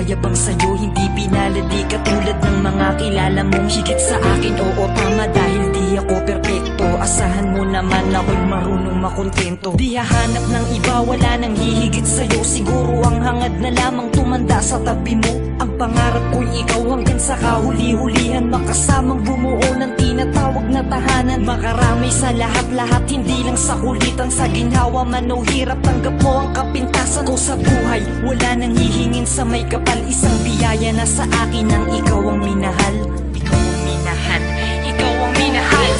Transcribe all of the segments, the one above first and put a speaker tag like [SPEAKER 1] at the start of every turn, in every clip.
[SPEAKER 1] mayabang sa'yo, hindi pinalad, di katulad ng mga kilala mong higit sa akin. Oo, tama, dahil di ako perpekto. Asahan mo naman ako'y marunong makontento. Di hahanap ng iba, wala nang hihigit sa'yo. Siguro ang hangad na lamang tumanda sa tabi mo. Ang pangarap ko'y ikaw hanggang sa kahuli-hulihan, makasamang bumuo ng tinatawag na tahanan. Makarami sa lahat-lahat, hindi lang sa kulitan. Sa ginhawa man o hirap, tanggap mo ang kapintasan ko sa buhay. Wala nang hihingin sa may kapal, isang biyaya na sa akin ang ikaw ang minahal. Ikaw ang minahal, ikaw ang minahal.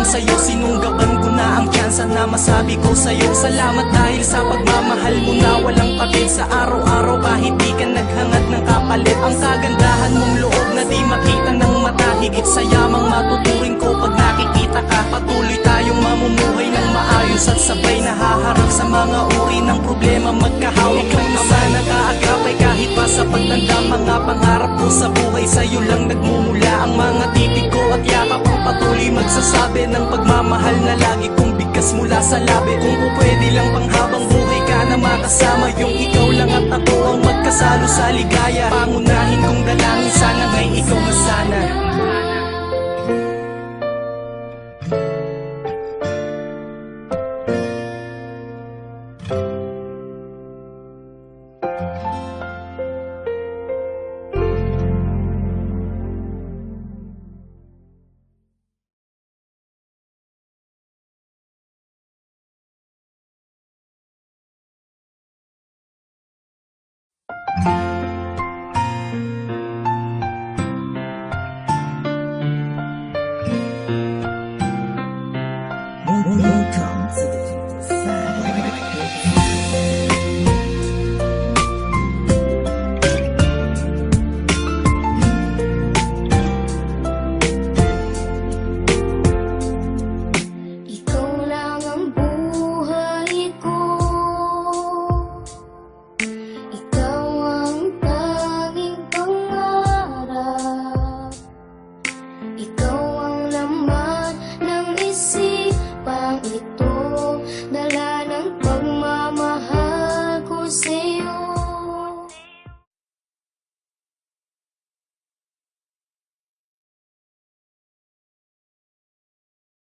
[SPEAKER 1] Sa'yo, sinunggaban ko na ang tsansa na masabi ko sa'yo salamat dahil sa pagmamahal mo na walang patid. Sa araw-araw kahit di ka naghangad ng kapalit, ang kagandahan mong loob na di makita ng mata. Higit sa yamang matuturing ko pag nakikita ka. Patuloy tayong mamumuhay ng maayos at sabay nahaharap sa mga uri ng problema. Magkahawak lang naman nakaagapay kahit pa sa pagtanda. Mga pangarap ko sa buhay sa'yo lang nagmumula. Ang mga titig ko at yakap ang patuloy magsasabi ng pagmamahal na lagi kong bigkas mula sa labi. Kung pwede lang panghabang buhay ka na makasama, yung ikaw lang at ako ang magkasalo sa ligaya. Pangunahin kong dalangin sana